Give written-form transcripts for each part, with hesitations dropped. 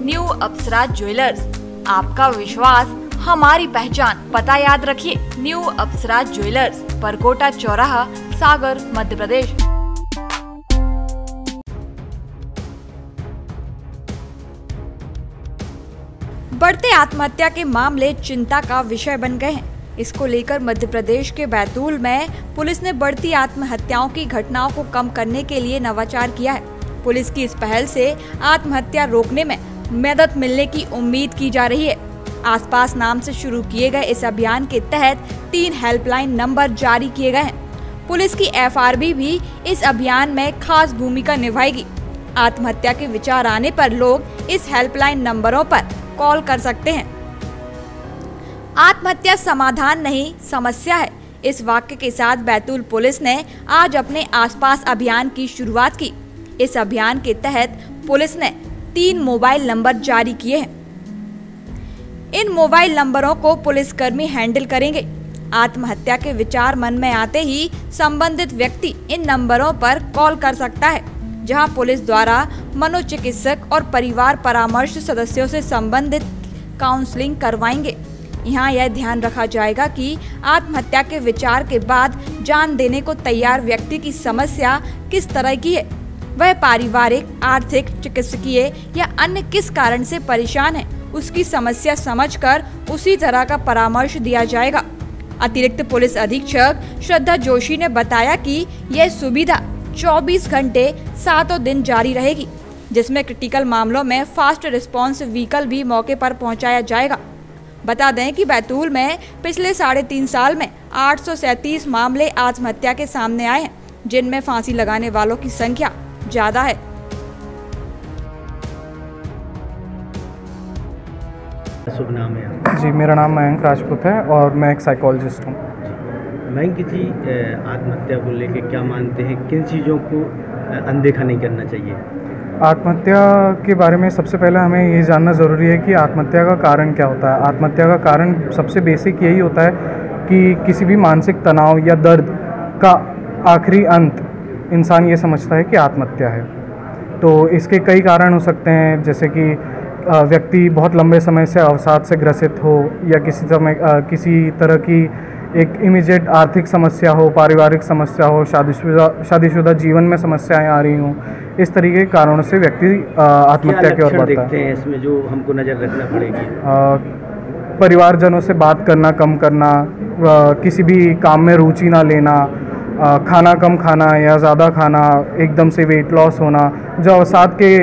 New अप्सरा jewellers, आपका विश्वास हमारी पहचान। पता याद रखिए, न्यू अप्सरा ज्वेलर्स, परकोटा चौराहा, सागर, मध्य प्रदेश। बढ़ते आत्महत्या के मामले चिंता का विषय बन गए हैं। इसको लेकर मध्य प्रदेश के बैतूल में पुलिस ने बढ़ती आत्महत्याओं की घटनाओं को कम करने के लिए नवाचार किया है। पुलिस की इस पहल से आत्महत्या रोकने में मदद मिलने की उम्मीद की जा रही है। आसपास नाम से शुरू किए गए इस अभियान के तहत 3 हेल्पलाइन नंबर जारी किए गए हैं। पुलिस की FRB भी इस अभियान में खास भूमिका निभाएगी। आत्महत्या के विचार आने पर लोग इस हेल्पलाइन नंबरों पर कॉल कर सकते हैं। आत्महत्या समाधान नहीं, समस्या है। इस वाक्य के साथ बैतूल पुलिस ने आज अपने आसपास अभियान की शुरुआत की। इस अभियान के तहत पुलिस ने 3 मोबाइल नंबर जारी किए हैं। इन मोबाइल नंबरों को पुलिसकर्मी हैंडल करेंगे। आत्महत्या के विचार मन में आते ही संबंधित व्यक्ति इन नंबरों पर कॉल कर सकता है, जहां पुलिस द्वारा मनोचिकित्सक और परिवार परामर्श सदस्यों से संबंधित काउंसलिंग करवाएंगे। यहाँ यह ध्यान रखा जाएगा कि आत्महत्या के विचार के बाद जान देने को तैयार व्यक्ति की समस्या किस तरह की है, वह पारिवारिक, आर्थिक, चिकित्सकीय या अन्य किस कारण से परेशान है, उसकी समस्या समझकर उसी तरह का परामर्श दिया जाएगा। अतिरिक्त पुलिस अधीक्षक श्रद्धा जोशी ने बताया कि यह सुविधा 24 घंटे 7 दिन जारी रहेगी, जिसमें क्रिटिकल मामलों में फास्ट रिस्पांस व्हीकल भी मौके पर पहुंचाया जाएगा। बता दें कि बैतूल में पिछले 3.5 साल में 837 मामले आत्महत्या के सामने आए हैं, जिनमें फांसी लगाने वालों की संख्या ज्यादा है। शुभ नाम है जी, मेरा नाम मयंक राजपूत है और मैं एक साइकोलॉजिस्ट हूँ। मयंक जी, आत्महत्या को लेकर क्या मानते हैं, किन चीज़ों को अनदेखा नहीं करना चाहिए? आत्महत्या के बारे में सबसे पहले हमें ये जानना ज़रूरी है कि आत्महत्या का कारण क्या होता है। आत्महत्या का कारण सबसे बेसिक यही होता है कि किसी भी मानसिक तनाव या दर्द का आखिरी अंत इंसान ये समझता है कि आत्महत्या है। तो इसके कई कारण हो सकते हैं, जैसे कि व्यक्ति बहुत लंबे समय से अवसाद से ग्रसित हो, या किसी तरह की एक इमीडिएट आर्थिक समस्या हो, पारिवारिक समस्या हो, शादीशुदा जीवन में समस्याएं आ रही हों। इस तरीके के कारणों से व्यक्ति आत्महत्या की ओर बढ़ता है। इसमें जो हमको नज़र रखना पड़ेगी, परिवारजनों से बात करना कम करना, किसी भी काम में रुचि ना लेना, खाना कम खाना या ज़्यादा खाना, एकदम से वेट लॉस होना, जो अवसाद के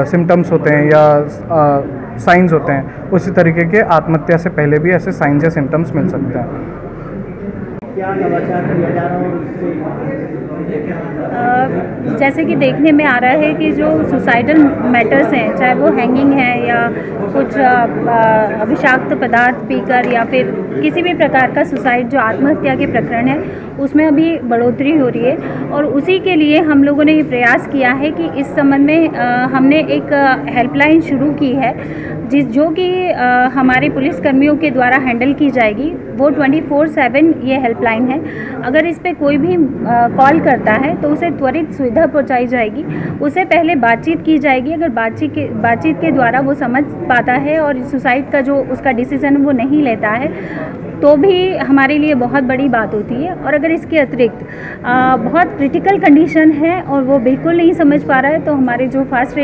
सिम्टम्स होते हैं या साइंस होते हैं, उसी तरीके के आत्महत्या से पहले भी ऐसे साइंस या सिम्टम्स मिल सकते हैं। क्या नवाचार किया जा रहा है? जैसे कि देखने में आ रहा है कि जो सुसाइडल मैटर्स हैं, चाहे वो हैंगिंग है या कुछ विषाक्त पदार्थ पीकर या फिर किसी भी प्रकार का सुसाइड, जो आत्महत्या के प्रकरण है, उसमें अभी बढ़ोतरी हो रही है। और उसी के लिए हम लोगों ने ये प्रयास किया है कि इस संबंध में हमने एक हेल्पलाइन शुरू की है, जो कि हमारे पुलिस कर्मियों के द्वारा हैंडल की जाएगी। वो 24/7 ये हेल्पलाइन है। अगर इस पे कोई भी कॉल करता है तो उसे त्वरित सुविधा पहुंचाई जाएगी। उसे पहले बातचीत की जाएगी। अगर बातचीत के द्वारा वो समझ पाता है और सुसाइड का जो उसका डिसीजन वो नहीं लेता है, तो भी हमारे लिए बहुत बड़ी बात होती है। और अगर इसके अतिरिक्त बहुत क्रिटिकल कंडीशन है और वो बिल्कुल नहीं समझ पा रहा है, तो हमारे जो फास्ट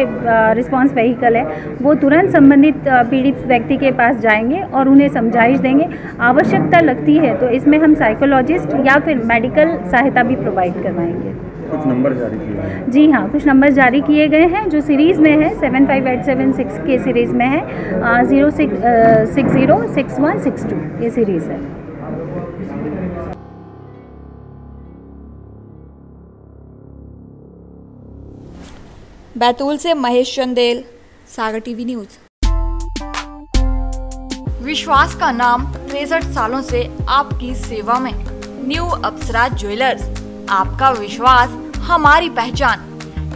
रिस्पांस व्हीकल है वो तुरंत संबंधित पीड़ित व्यक्ति के पास जाएंगे और उन्हें समझाइश देंगे। आवश्यकता लगती है तो इसमें हम साइकोलॉजिस्ट या फिर मेडिकल सहायता भी प्रोवाइड करवाएंगे। कुछ नंबर जारी किए हैं? जी हाँ, कुछ नंबर जारी किए गए हैं जो सीरीज़ में है, 75876 के सीरीज़ में है, 06606162 ये सीरीज़ है। बैतूल से महेश चंदेल, सागर टीवी न्यूज़। विश्वास का नाम 63 सालों से आपकी सेवा में। न्यू अप्सरा ज्वेलर्स, आपका विश्वास हमारी पहचान।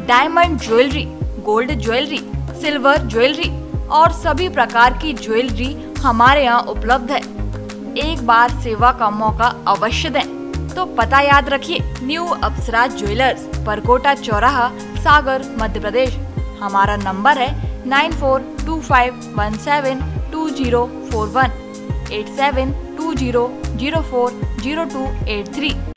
Diamond jewellery, gold jewellery, silver jewellery और सभी प्रकार की ज्वेलरी हमारे यहाँ उपलब्ध है। एक बार सेवा का मौका अवश्य दें। तो पता याद रखिए, न्यू अप्सरा ज्वेलर्स, परकोटा चौराहा, सागर, मध्य प्रदेश। हमारा नंबर है 9425172041 8720040283।